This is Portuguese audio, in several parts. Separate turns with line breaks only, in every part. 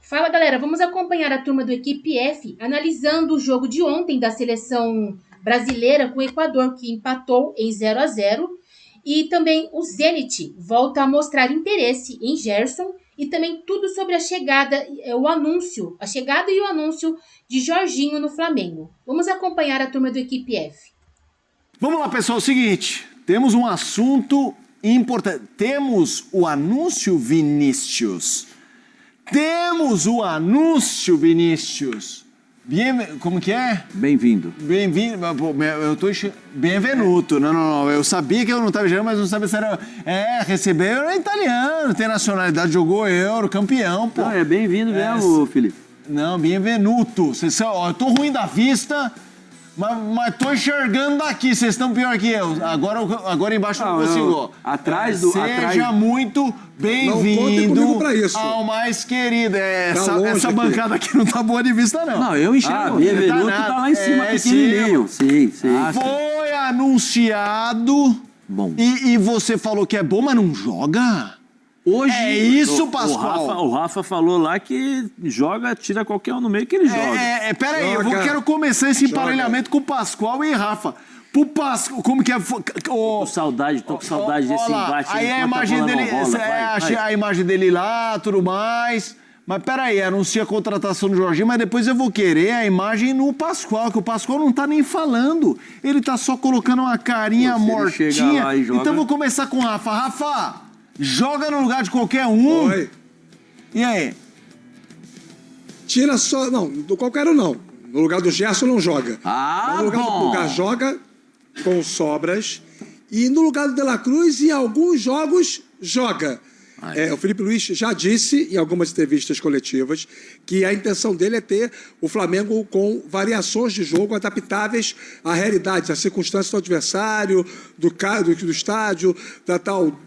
Fala, galera, vamos acompanhar a turma do Equipe F analisando o jogo de ontem da seleção brasileira com o Equador, que empatou em 0-0. E também o Zenit volta a mostrar interesse em Gerson e também tudo sobre a chegada e o anúncio de Jorginho no Flamengo. Vamos acompanhar a turma do Equipe F.
Vamos lá, pessoal, é o seguinte, temos um assunto importante, temos o anúncio, Vinícius. Como que é?
Bem-vindo.
Bem-vindo, eu tô benvenuto, não, eu sabia que eu não estava enxergando, mas não sabia se era, recebeu é italiano, tem nacionalidade, jogou Euro, campeão, pô.
Não, é bem-vindo mesmo, Felipe.
Não, benvenuto, eu tô ruim da vista, mas tô enxergando daqui, vocês estão pior que eu, agora embaixo eu não consigo. Seja muito bem-vindo ao mais querido. Essa bancada aqui não tá boa de vista, não.
Não, eu enxergo. Benvenuto tá lá em cima, pequenininho. Sim.
Foi anunciado.
Bom.
E você falou que é bom, mas não joga?
Hoje,
é isso, Pascoal?
O Rafa falou lá que joga, tira qualquer um no meio que ele joga.
Peraí, eu quero começar esse emparelhamento com o Pascoal e Rafa. Pro Pascoal, como que é?
Tô com saudade desse embate.
Aí a imagem dele, a imagem dele lá, tudo mais. Mas peraí, anuncia a contratação do Jorginho, mas depois eu vou querer a imagem no Pascoal, que o Pascoal não tá nem falando. Ele tá só colocando uma carinha mortinha. Então eu vou começar com o Rafa. Rafa, joga no lugar de qualquer um.
Oi.
E aí?
Tira só... Não, do qualquer um não. No lugar do Gerson não joga. No lugar do Pulgar joga com sobras. E no lugar do De La Cruz, em alguns jogos, joga. O Felipe Luiz já disse em algumas entrevistas coletivas que a intenção dele é ter o Flamengo com variações de jogo adaptáveis à realidade, às circunstâncias do adversário, do estádio, da tal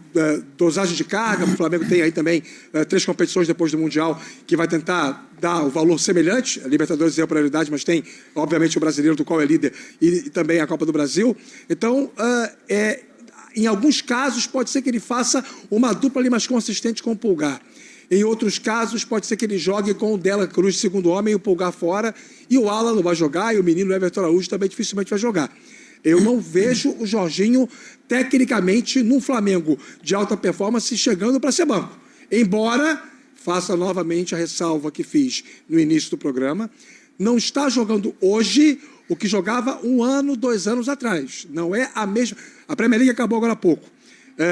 dosagem de carga. O Flamengo tem aí também 3 competições depois do Mundial que vai tentar dar o valor semelhante. A Libertadores é a prioridade, mas tem, obviamente, o Brasileiro, do qual é líder, e também a Copa do Brasil. Então, em alguns casos, pode ser que ele faça uma dupla ali mais consistente com o Pulgar. Em outros casos, pode ser que ele jogue com o De La Cruz, segundo homem, e o Pulgar fora. E o Alan não vai jogar, e o menino Everton Araújo também dificilmente vai jogar. Eu não vejo o Jorginho, tecnicamente, num Flamengo de alta performance, chegando para ser banco. Embora faça novamente a ressalva que fiz no início do programa, não está jogando hoje o que jogava 1 ano, 2 anos atrás. Não é a mesma... A Premier League acabou agora há pouco.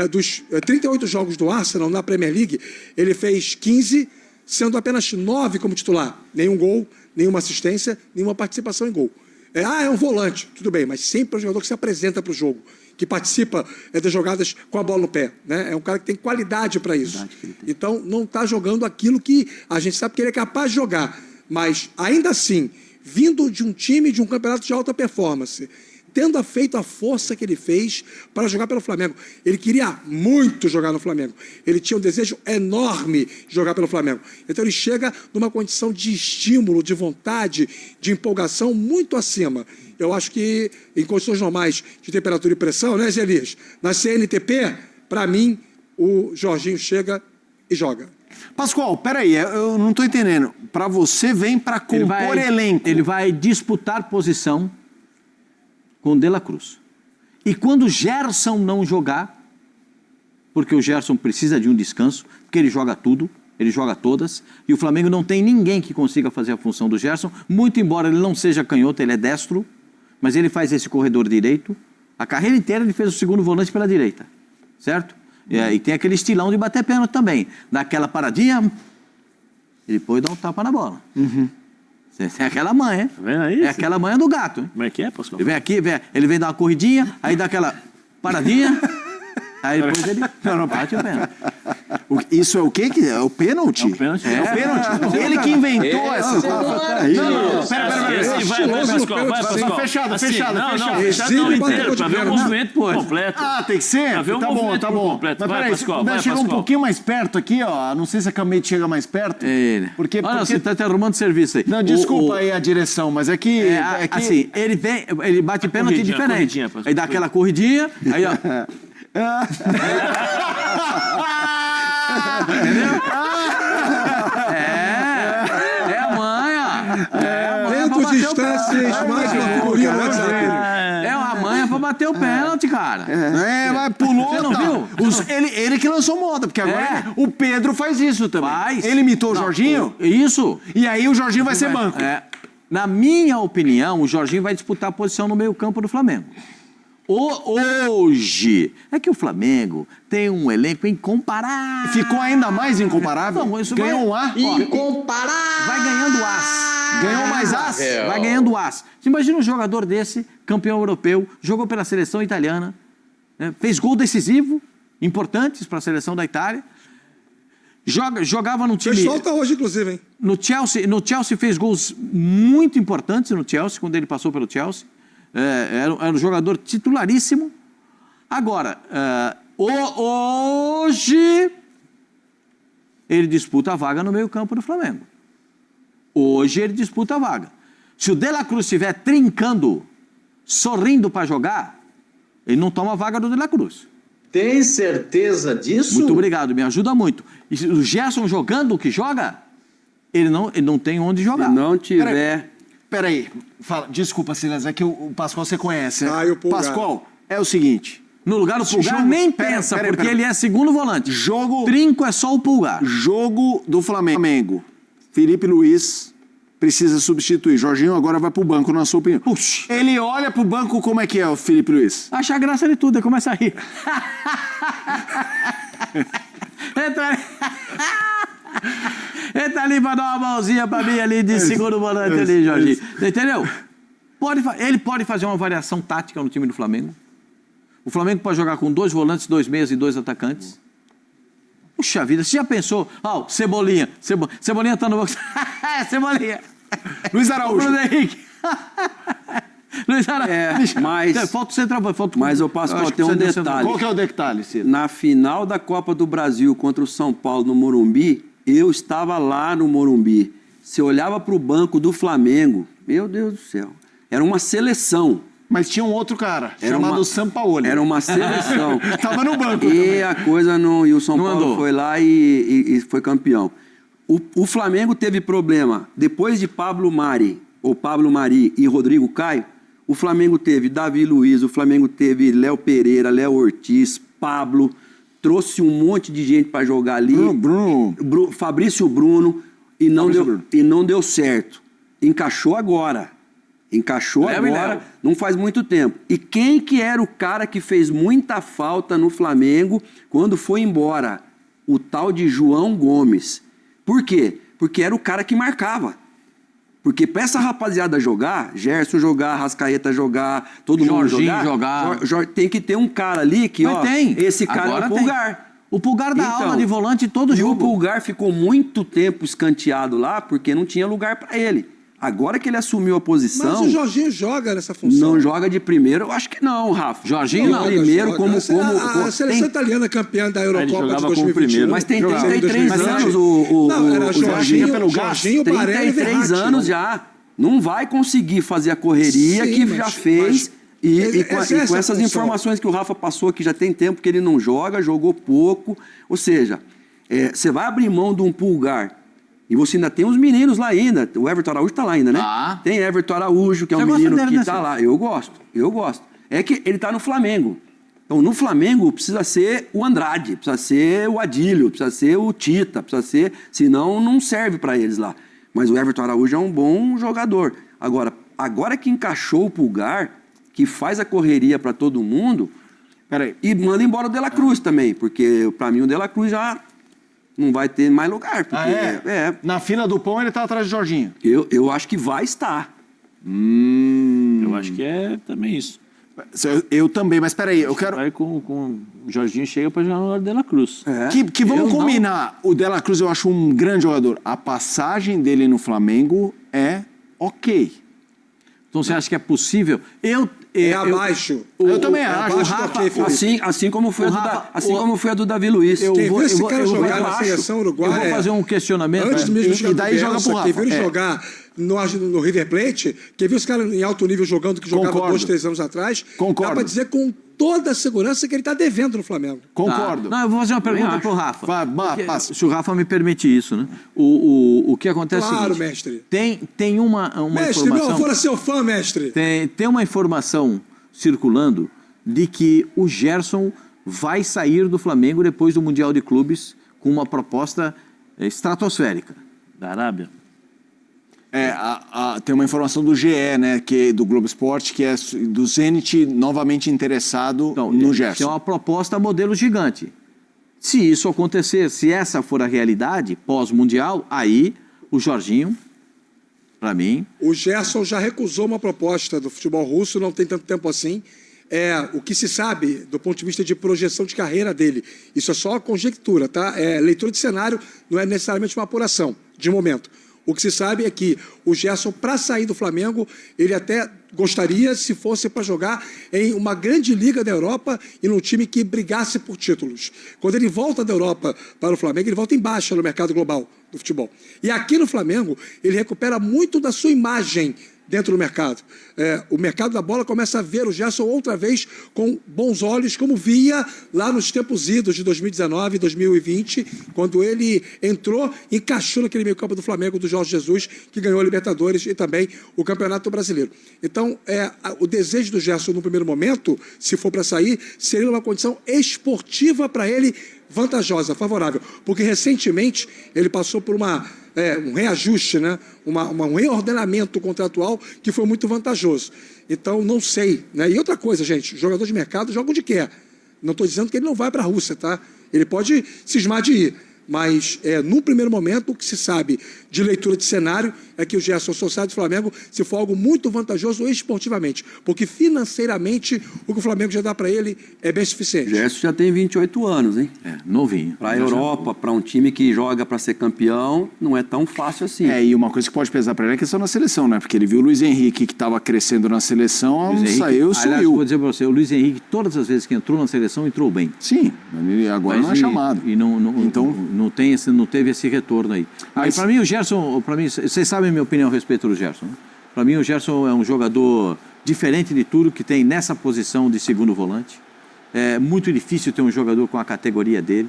Dos 38 jogos do Arsenal na Premier League, ele fez 15, sendo apenas 9 como titular. Nenhum gol, nenhuma assistência, nenhuma participação em gol. É um volante, tudo bem, mas sempre é um jogador que se apresenta para o jogo, que participa das jogadas com a bola no pé. Né? É um cara que tem qualidade para isso. Então, não está jogando aquilo que a gente sabe que ele é capaz de jogar. Mas, ainda assim, vindo de um time de um campeonato de alta performance, tendo feito a força que ele fez para jogar pelo Flamengo. Ele queria muito jogar no Flamengo. Ele tinha um desejo enorme de jogar pelo Flamengo. Então ele chega numa condição de estímulo, de vontade, de empolgação muito acima. Eu acho que em condições normais de temperatura e pressão, né, Zé Elias? Na CNTP, para mim, o Jorginho chega e joga.
Pascoal, peraí, eu não estou entendendo. Para você, vem para compor elenco.
Ele vai disputar posição com o De La Cruz. E quando o Gerson não jogar, porque o Gerson precisa de um descanso, porque ele joga tudo, ele joga todas, e o Flamengo não tem ninguém que consiga fazer a função do Gerson, muito embora ele não seja canhoto, ele é destro, mas ele faz esse corredor direito. A carreira inteira ele fez o segundo volante pela direita, certo? E tem aquele estilão de bater pênalti também. Dá aquela paradinha e depois dá um tapa na bola. É aquela manha,
tá vendo aí?
É aquela manha do gato. Hein?
Como é que é, Pascoal?
Ele vem aqui, ele vem dar uma corridinha, aí dá aquela paradinha, aí depois ele bate o pênalti.
Isso é o quê? É o pênalti?
É o pênalti.
É o pênalti. Ele que inventou essa...
Não, pera. Vai, Pascoal.
Fechado.
Não, fechado não inteiro, pra ver o movimento completo.
Ah, tem que ser? Tá bom. Mas peraí, Pascoal, chega um pouquinho mais perto aqui, ó. Não sei se a câmera chega mais perto. Porque...
Olha, você tá até arrumando serviço aí.
Não, desculpa aí a direção, mas é que...
Assim, ele bate pênalti diferente. Aí dá aquela corridinha, aí ó... Entendeu?
faz mais uma figurinha no WhatsApp.
É uma manha pra bater o pênalti, cara.
Mas pulou.
Você não viu?
Ele que lançou moda, porque agora o Pedro faz isso também.
Faz.
Ele imitou o Jorginho?
Isso.
E aí o Jorginho vai ser banco.
Na minha opinião, o Jorginho vai disputar a posição no meio-campo do Flamengo. Hoje, é que o Flamengo tem um elenco incomparável.
Ficou ainda mais incomparável?
Não, isso
Ganhou um A?
Incomparável. Vai ganhando as.
Ganhou mais as?
Vai ganhando as. Você imagina um jogador desse, campeão europeu, jogou pela seleção italiana, né, fez gol decisivo, importantes para a seleção da Itália, jogava no time...
Fez falta hoje, inclusive, hein?
No Chelsea fez gols muito importantes no Chelsea, quando ele passou pelo Chelsea. Era um jogador titularíssimo. Agora, hoje, ele disputa a vaga no meio-campo do Flamengo. Hoje ele disputa a vaga. Se o De La Cruz estiver trincando, sorrindo para jogar, ele não toma a vaga do De La Cruz.
Tem certeza disso?
Muito obrigado, me ajuda muito. E se o Gerson jogando o que joga, ele não tem onde jogar.
Se não tiver...
Peraí, desculpa, Silas, é que o Pascoal você conhece, né?
E o Pulgar?
Pascoal, é o seguinte...
No lugar do Pulgar, nem pensa, porque ele é segundo volante. Trinco é só o Pulgar.
Jogo do Flamengo. Felipe Luiz precisa substituir. Jorginho agora vai pro banco, na sua opinião.
Puxa.
Ele olha pro banco, como é que é o Felipe Luiz?
Acha graça de tudo, ele começa a rir. Entra ali pra dar uma mãozinha pra mim ali de segundo volante ali, Jorginho. Entendeu? Ele pode fazer uma variação tática no time do Flamengo. O Flamengo pode jogar com 2 volantes, 2 meias e 2 atacantes. Puxa vida, você já pensou? Cebolinha. Cebolinha tá no banco. Cebolinha.
Luiz Araújo.
Luiz Henrique. Luiz Araújo.
Mas...
Falta o centroavante.
Mas eu passo para ter um detalhe.
Qual que é o detalhe, Ciro?
Na final da Copa do Brasil contra o São Paulo no Morumbi, eu estava lá no Morumbi. Você olhava para o banco do Flamengo, meu Deus do céu, era uma seleção.
Mas tinha um outro cara, chamado Sampaoli.
Era uma seleção.
Tava no banco.
E a coisa não... E o São Paulo foi lá e foi campeão. O Flamengo teve problema. Depois de Pablo Mari e Rodrigo Caio, o Flamengo teve Davi Luiz, o Flamengo teve Léo Pereira, Léo Ortiz, Pablo, trouxe um monte de gente para jogar ali. Fabrício Bruno, e não deu certo. Encaixou agora. Não faz muito tempo. E quem que era o cara que fez muita falta no Flamengo quando foi embora? O tal de João Gomes. Por quê? Porque era o cara que marcava. Porque pra essa rapaziada jogar, Gerson jogar, Rascaeta jogar, todo mundo jogar, tem que ter um cara ali que, esse cara agora é o Pulgar.
O Pulgar dá aula de volante todo jogo.
E o Pulgar ficou muito tempo escanteado lá porque não tinha lugar para ele. Agora que ele assumiu a posição...
Mas o Jorginho joga nessa função.
Não joga de primeiro? Eu acho que não, Rafa.
Jorginho não.
Primeiro como...
A seleção italiana campeã da Eurocopa de 2021.
Mas tem 33 anos
o Jorginho
pelo Jorginho 33 anos já. Não vai conseguir fazer a correria que já fez. E com essas informações que o Rafa passou, que já tem tempo que ele não joga, jogou pouco. Ou seja, você vai abrir mão de um Pulgar... E você ainda tem uns meninos lá ainda. O Everton Araújo tá lá ainda, né? Tem Everton Araújo, que é um menino que tá lá. Eu gosto. É que ele tá no Flamengo. Então, no Flamengo, precisa ser o Andrade, precisa ser o Adílio, precisa ser o Tita, precisa ser... Senão, não serve para eles lá. Mas o Everton Araújo é um bom jogador. Agora que encaixou o Pulgar, que faz a correria para todo mundo, e manda embora o De La Cruz também, porque para mim o De La Cruz já... não vai ter mais lugar. Porque
Na fila do pão ele tá atrás de Jorginho.
Eu acho que vai estar. Eu acho que é também isso.
Eu também, mas peraí, eu quero...
Vai com o Jorginho chega para jogar no lado do De La Cruz.
Que vamos combinar. O De La Cruz eu acho um grande jogador. A passagem dele no Flamengo é ok.
Então você acha que é possível?
Abaixo.
Eu também acho.
Assim como foi a do Davi Luiz.
Quem viu esse cara jogar na seleção uruguaia...
Eu vou fazer um questionamento.
Antes mesmo de
e daí joga pro Rafa.
Quem viu ele jogar no River Plate, quem viu esse cara em alto nível jogando, que jogava 2, 3 anos atrás, dá pra dizer com toda a segurança que ele está devendo no Flamengo.
Concordo.
Não, eu vou fazer uma pergunta para o Rafa. Se o Rafa me permite isso, né? O que acontece
Claro,
é o seguinte,
mestre.
Tem uma
Mestre,
informação...
meu avô era seu fã, mestre.
Tem uma informação circulando de que o Gerson vai sair do Flamengo depois do Mundial de Clubes com uma proposta estratosférica da Arábia.
Tem uma informação do GE, né, do Globo Esporte, que é do Zenit novamente interessado no Gerson.
É uma proposta modelo gigante. Se isso acontecer, se essa for a realidade pós-mundial, aí o Jorginho, para mim...
O Gerson já recusou uma proposta do futebol russo, não tem tanto tempo assim. O que se sabe do ponto de vista de projeção de carreira dele, isso é só conjectura, tá? Leitura de cenário, não é necessariamente uma apuração, de momento. O que se sabe é que o Gerson, para sair do Flamengo, ele até gostaria se fosse para jogar em uma grande liga da Europa e num time que brigasse por títulos. Quando ele volta da Europa para o Flamengo, ele volta em baixa no mercado global do futebol. E aqui no Flamengo, ele recupera muito da sua imagem dentro do mercado. O mercado da bola começa a ver o Gerson outra vez com bons olhos, como via lá nos tempos idos de 2019 e 2020, quando ele entrou e encaixou naquele meio campo do Flamengo, do Jorge Jesus, que ganhou a Libertadores e também o Campeonato Brasileiro. Então, o desejo do Gerson no primeiro momento, se for para sair, seria uma condição esportiva para ele vantajosa, favorável, porque recentemente ele passou por um reajuste, né? Um reordenamento contratual que foi muito vantajoso. Então, não sei. Né? E outra coisa, gente, jogador de mercado joga onde quer. Não estou dizendo que ele não vai para a Rússia, tá? Ele pode cismar de ir. Mas, num primeiro momento, o que se sabe de leitura de cenário é que o Gerson só sai do Flamengo se for algo muito vantajoso esportivamente. Porque, financeiramente, o que o Flamengo já dá para ele é bem suficiente.
O Gerson já tem 28 anos, hein?
Novinho.
Para a Europa, para um time que joga para ser campeão, não é tão fácil assim.
E uma coisa que pode pesar para ele é a questão na seleção, né? Porque ele viu o Luiz Henrique, que estava crescendo na seleção, saiu e sumiu.
Vou dizer para você, o Luiz Henrique, todas as vezes que entrou na seleção, entrou bem.
Sim, agora não é chamado.
Então... Não teve esse retorno aí. Mas para mim, o Gerson, vocês sabem a minha opinião a respeito do Gerson. Né? Para mim, o Gerson é um jogador diferente de tudo que tem nessa posição de segundo volante. É muito difícil ter um jogador com a categoria dele.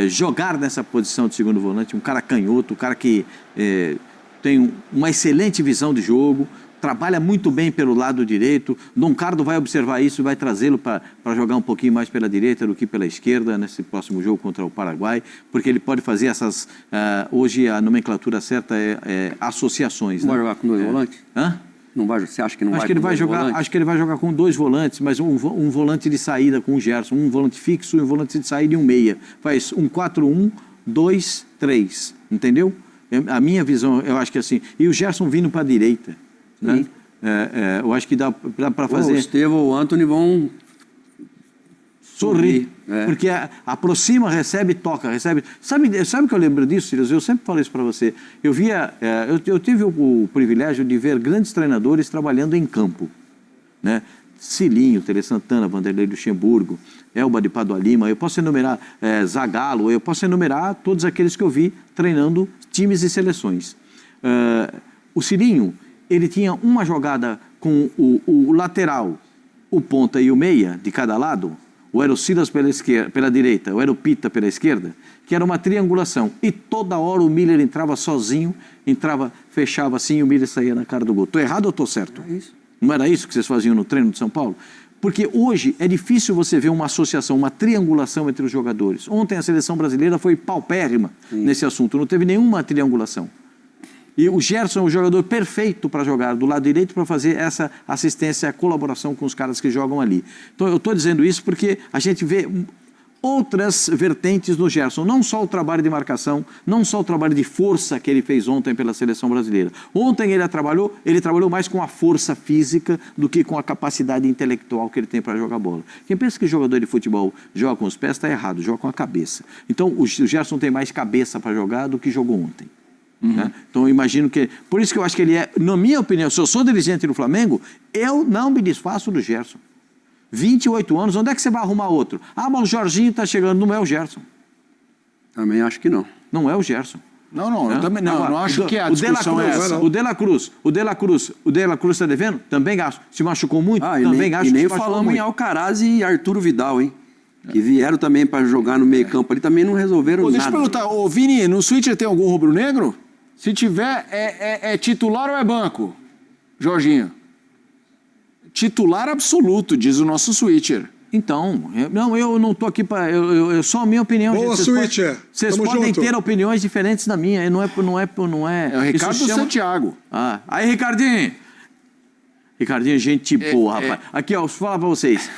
Jogar nessa posição de segundo volante, um cara canhoto, um cara que tem uma excelente visão de jogo, trabalha muito bem pelo lado direito. Dom Cardo vai observar isso e vai trazê-lo para jogar um pouquinho mais pela direita do que pela esquerda nesse próximo jogo contra o Paraguai, porque ele pode fazer essas... hoje a nomenclatura certa é associações.
Não vai jogar com dois volantes? Não vai, você acha que não vai com dois volantes?
Acho que ele vai jogar com dois volantes, mas um volante de saída com o Gerson, um volante fixo e um volante de saída e um meia. Faz um 4-1, 2-3, entendeu? A minha visão, eu acho que assim... E o Gerson vindo para a direita. Né? Eu acho que dá para fazer...
O Estevão ou o Antony vão
sorrir. Porque aproxima, recebe, toca, recebe. Sabe o que eu lembro disso, Silas? Eu sempre falo isso para você. Eu tive o privilégio de ver grandes treinadores trabalhando em campo. Né? Cilinho, Tele Santana, Vanderlei Luxemburgo, Elba de Padua Lima, eu posso enumerar Zagallo, eu posso enumerar todos aqueles que eu vi treinando times e seleções. O Cilinho, ele tinha uma jogada com o lateral, o ponta e o meia de cada lado, ou era o Silas pela direita, ou era o Pita pela esquerda, que era uma triangulação. E toda hora o Miller entrava sozinho, fechava assim e o Miller saía na cara do gol. Estou errado ou estou certo?
É isso.
Não era isso que vocês faziam no treino de São Paulo? Porque hoje é difícil você ver uma associação, uma triangulação entre os jogadores. Ontem a seleção brasileira foi paupérrima nesse assunto, não teve nenhuma triangulação. E o Gerson é o jogador perfeito para jogar do lado direito para fazer essa assistência, a colaboração com os caras que jogam ali. Então eu estou dizendo isso porque a gente vê outras vertentes no Gerson, não só o trabalho de marcação, não só o trabalho de força que ele fez ontem pela seleção brasileira. Ontem ele trabalhou mais com a força física do que com a capacidade intelectual que ele tem para jogar bola. Quem pensa que jogador de futebol joga com os pés está errado, joga com a cabeça. Então o Gerson tem mais cabeça para jogar do que jogou ontem. Né? Então eu imagino que... Por isso que eu acho que ele é, na minha opinião, se eu sou dirigente do Flamengo, eu não me desfaço do Gerson. 28 anos, onde é que você vai arrumar outro? Mas o Jorginho está chegando, não é o Gerson.
Também acho que não.
Não é o Gerson.
Não, eu também não acho que a discussão é essa.
O De La Cruz está devendo? Também gasto. Se machucou muito? Também gasto.
E nem falamos em Alcaraz e Arturo Vidal, hein? Que vieram também para jogar no meio campo ali, também não resolveram nada.
Deixa eu perguntar, Vini, no Switcher tem algum rubro-negro? Se tiver, é titular ou é banco? Jorginho. Titular absoluto, diz o nosso Switcher.
Então, eu não estou aqui para... só a minha opinião.
Boa, Switcher.
Vocês podem ter opiniões diferentes da minha. Não é
o Ricardo Santiago.
Aí, Ricardinho. Ricardinho, gente boa, rapaz. Aqui, ó, vou falar para vocês.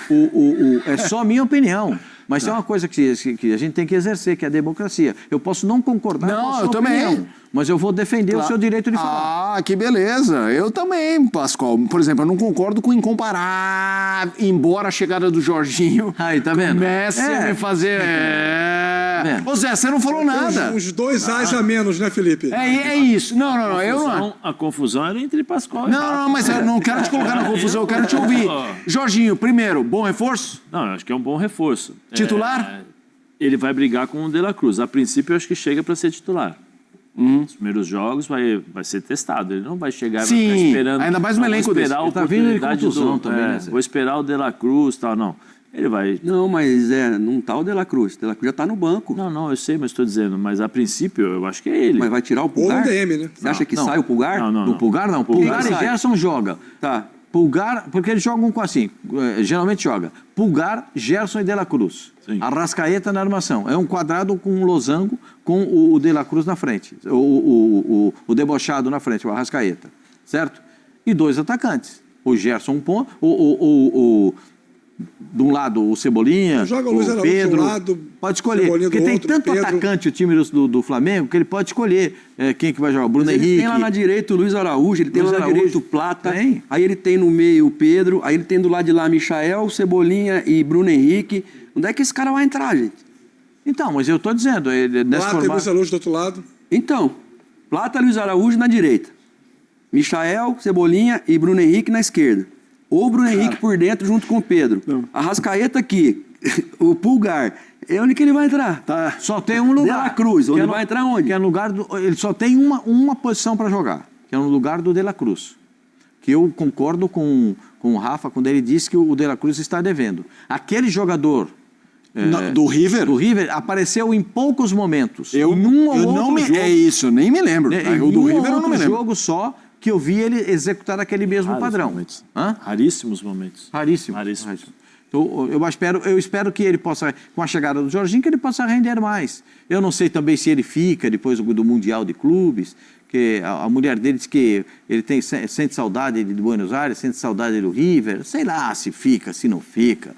É só a minha opinião. Mas tem uma coisa que a gente tem que exercer, que é a democracia. Eu posso não concordar com a sua opinião, mas eu vou defender o seu direito de falar.
Ah, que beleza. Eu também, Pascoal. Por exemplo, eu não concordo com incomparável, embora a chegada do Jorginho
aí, tá vendo?
comece a me fazer... Ô Zé, você não falou nada.
Uns 2 reais a menos, né, Felipe?
É isso. Não, eu não...
A confusão era entre Pascoal e
Não, mas eu não quero te colocar na confusão, eu quero te ouvir. Jorginho, primeiro, bom reforço?
Não, eu acho que é um bom reforço.
Titular?
Ele vai brigar com o De La Cruz. A princípio, eu acho que chega para ser titular. Os primeiros jogos vai ser testado. Ele não vai chegar e vai ficar esperando.
Ainda mais no elenco desse.
Tá vindo de contusão também, né? Vou esperar o De La Cruz e tal. Não. Ele vai...
Não, mas não tá o De La Cruz. O De La Cruz já tá no banco.
Não, eu sei, mas estou dizendo. Mas a princípio, eu acho que é ele.
Mas vai tirar o Pulgar?
Ou o DM, né?
Você acha que sai o Pulgar?
Não. O Pulgar não. Pulgar e Gerson joga.
Tá.
Pulgar, porque eles jogam com assim, geralmente joga Pulgar, Gerson e De La Cruz.
Sim.
Arrascaeta na armação. É um quadrado com um losango com o De La Cruz na frente. O debochado na frente, o Arrascaeta. Certo? E 2 atacantes. O Gerson um ponto, de um lado o Cebolinha,
joga o Luiz Araújo
Pedro,
de um lado,
pode escolher.
Cebolinha
Porque
do
tem
outro,
tanto
Pedro.
atacante o time do Flamengo que ele pode escolher quem que vai jogar. O Bruno Henrique.
Ele tem lá na direita o Luiz Araújo, ele tem lá na direita o Plata,
tem.
Aí ele tem no meio o Pedro, aí ele tem do lado de lá Michael, Cebolinha e Bruno Henrique. Onde é que esse cara vai entrar, gente?
Então, mas eu estou dizendo...
Plata e Luiz Araújo do outro lado.
Então, Plata, Luiz Araújo na direita. Michael, Cebolinha e Bruno Henrique na esquerda. Ou o Bruno Henrique por dentro junto com o Pedro. Arrascaeta aqui, o Pulgar. É onde que ele vai entrar?
Tá. Só tem um lugar.
De La Cruz, onde vai entrar onde?
Que é no lugar ele só tem uma posição para jogar, que é no lugar do De La Cruz. Que eu concordo com o Rafa quando ele disse que o De La Cruz está devendo. Aquele jogador...
do River?
Do River apareceu em poucos momentos.
Eu nem me lembro. O do River eu não me lembro.
Jogo só que eu vi ele executar aquele mesmo padrão.
Raríssimos momentos.
Raríssimos. Então, eu espero que ele possa, com a chegada do Jorginho, que ele possa render mais. Eu não sei também se ele fica depois do Mundial de Clubes, que a mulher dele diz que ele sente saudade de Buenos Aires, sente saudade do River. Sei lá se fica, se não fica.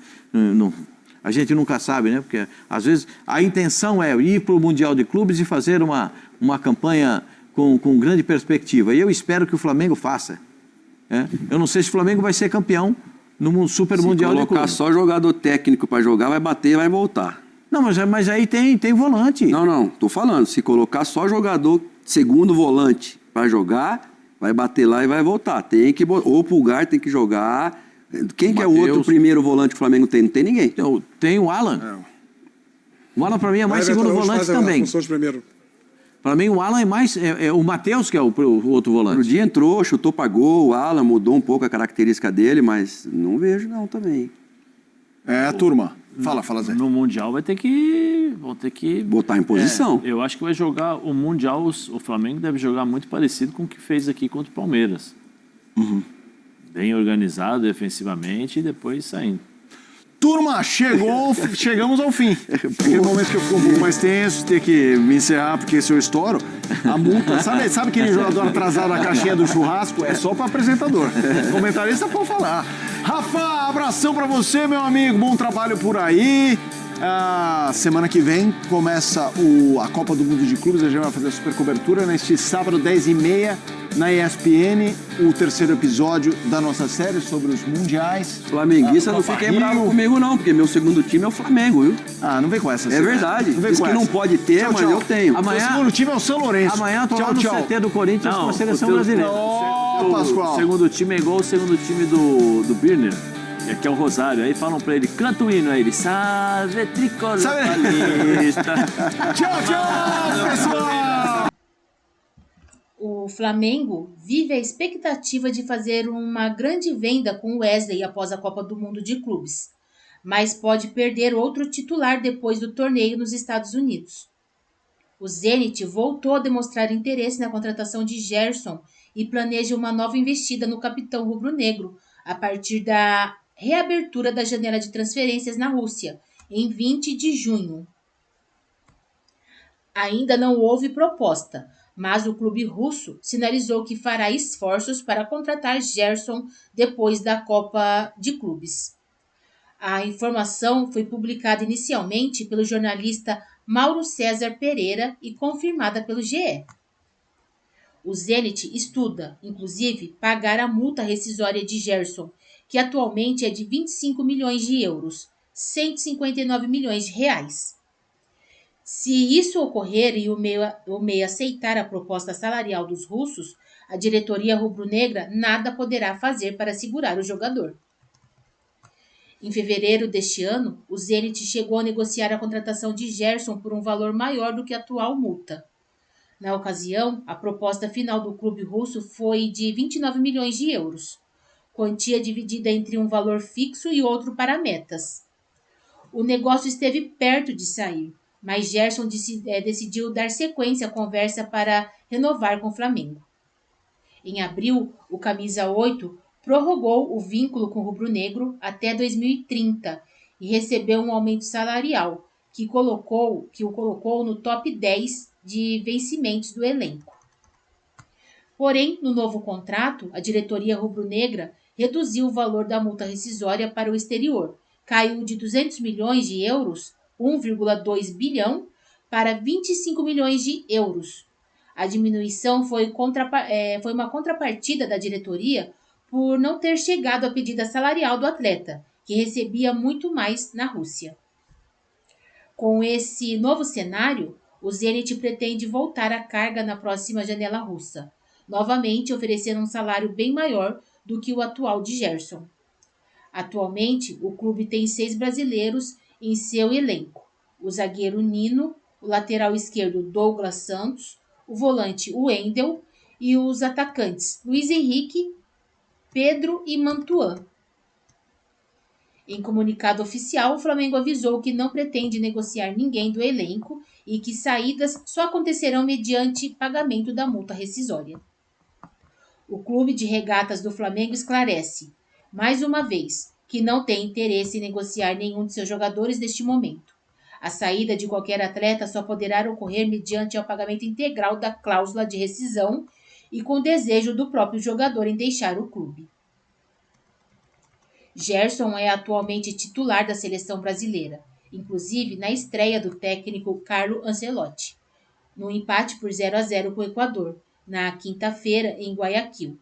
A gente nunca sabe, né? Porque às vezes a intenção é ir para o Mundial de Clubes e fazer uma campanha com grande perspectiva. E eu espero que o Flamengo faça. Eu não sei se o Flamengo vai ser campeão no Super Mundial de Clubes.
Se colocar só jogador técnico para jogar, vai bater e vai voltar.
Não, mas aí tem volante.
Não, tô falando. Se colocar só jogador segundo volante para jogar, vai bater lá e vai voltar. Ou o Pulgar tem que jogar. Quem que é o outro primeiro volante que o Flamengo tem? Não tem ninguém.
Tem o Alan. O Alan para mim é mais segundo volante também. Para mim, o Alan é mais... o Matheus que é o outro volante.
O dia entrou, chutou para gol, o Alan mudou um pouco a característica dele, mas não vejo não também.
Turma. Fala, Zé.
No Mundial vão ter que...
botar em posição.
Eu acho que vai jogar o Mundial, o Flamengo deve jogar muito parecido com o que fez aqui contra o Palmeiras. Bem organizado defensivamente e depois saindo.
Turma, chegamos ao fim. Aquele momento que eu fico um pouco mais tenso, ter que me encerrar, porque se eu estouro, a multa... Sabe aquele jogador atrasado na caixinha do churrasco? É só para apresentador. Comentarista pode falar. Rafa, abração para você, meu amigo. Bom trabalho por aí. Semana que vem começa a Copa do Mundo de Clubes. A gente vai fazer a super cobertura neste sábado, 10h30, na ESPN, o 3º episódio da nossa série sobre os mundiais.
Flamenguista, não fiquem bravo comigo não, porque meu segundo time é o Flamengo, viu?
Não vem com essa.
É verdade. Diz que não pode ter, mas eu tenho.
Amanhã, o segundo time é o São Lourenço.
Amanhã eu tô lá no CT do Corinthians com a seleção brasileira.
O segundo time é igual o segundo time do Birner, que é o Rosário. Aí falam pra ele, canta o hino. Aí ele, salve tricolor paulista.
Tchau, pessoal!
O Flamengo vive a expectativa de fazer uma grande venda com o Wesley após a Copa do Mundo de Clubes, mas pode perder outro titular depois do torneio nos Estados Unidos. O Zenit voltou a demonstrar interesse na contratação de Gerson e planeja uma nova investida no capitão rubro-negro a partir da reabertura da janela de transferências na Rússia, em 20 de junho. Ainda não houve proposta, mas o clube russo sinalizou que fará esforços para contratar Gerson depois da Copa de Clubes. A informação foi publicada inicialmente pelo jornalista Mauro César Pereira e confirmada pelo GE. O Zenit estuda, inclusive, pagar a multa rescisória de Gerson, que atualmente é de 25 milhões de euros, 159 milhões de reais. Se isso ocorrer e o MEI aceitar a proposta salarial dos russos, a diretoria rubro-negra nada poderá fazer para segurar o jogador. Em fevereiro deste ano, o Zenit chegou a negociar a contratação de Gerson por um valor maior do que a atual multa. Na ocasião, a proposta final do clube russo foi de 29 milhões de euros, quantia dividida entre um valor fixo e outro para metas. O negócio esteve perto de sair, mas Gerson decidiu dar sequência à conversa para renovar com o Flamengo. Em abril, o camisa 8 prorrogou o vínculo com o rubro-negro até 2030 e recebeu um aumento salarial que o colocou no top 10 de vencimentos do elenco. Porém, no novo contrato, a diretoria rubro-negra reduziu o valor da multa rescisória para o exterior, caiu de 200 milhões de euros, 1,2 bilhão, para 25 milhões de euros. A diminuição foi uma contrapartida da diretoria por não ter chegado à pedida salarial do atleta, que recebia muito mais na Rússia. Com esse novo cenário, o Zenit pretende voltar à carga na próxima janela russa, novamente oferecendo um salário bem maior do que o atual de Gerson. Atualmente, o clube tem 6 brasileiros em seu elenco: o zagueiro Nino, o lateral esquerdo Douglas Santos, o volante Wendel e os atacantes Luiz Henrique, Pedro e Mantuan. Em comunicado oficial, o Flamengo avisou que não pretende negociar ninguém do elenco e que saídas só acontecerão mediante pagamento da multa rescisória. O Clube de Regatas do Flamengo esclarece, mais uma vez, que não tem interesse em negociar nenhum de seus jogadores neste momento. A saída de qualquer atleta só poderá ocorrer mediante o pagamento integral da cláusula de rescisão e com desejo do próprio jogador em deixar o clube. Gerson é atualmente titular da seleção brasileira, inclusive na estreia do técnico Carlo Ancelotti, no empate por 0-0 com o Equador, na quinta-feira em Guayaquil.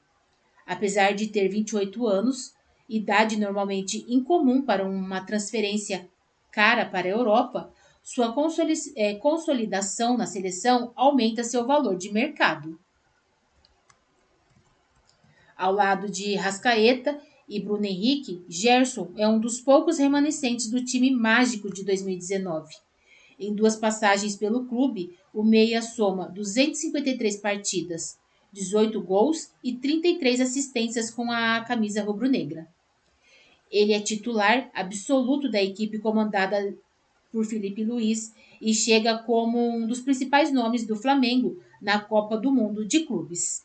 Apesar de ter 28 anos, idade normalmente incomum para uma transferência cara para a Europa, sua consolidação na seleção aumenta seu valor de mercado. Ao lado de Rascaeta e Bruno Henrique, Gerson é um dos poucos remanescentes do time mágico de 2019. Em 2 passagens pelo clube, o meia soma 253 partidas, 18 gols e 33 assistências com a camisa rubro-negra. Ele é titular absoluto da equipe comandada por Felipe Luiz e chega como um dos principais nomes do Flamengo na Copa do Mundo de Clubes.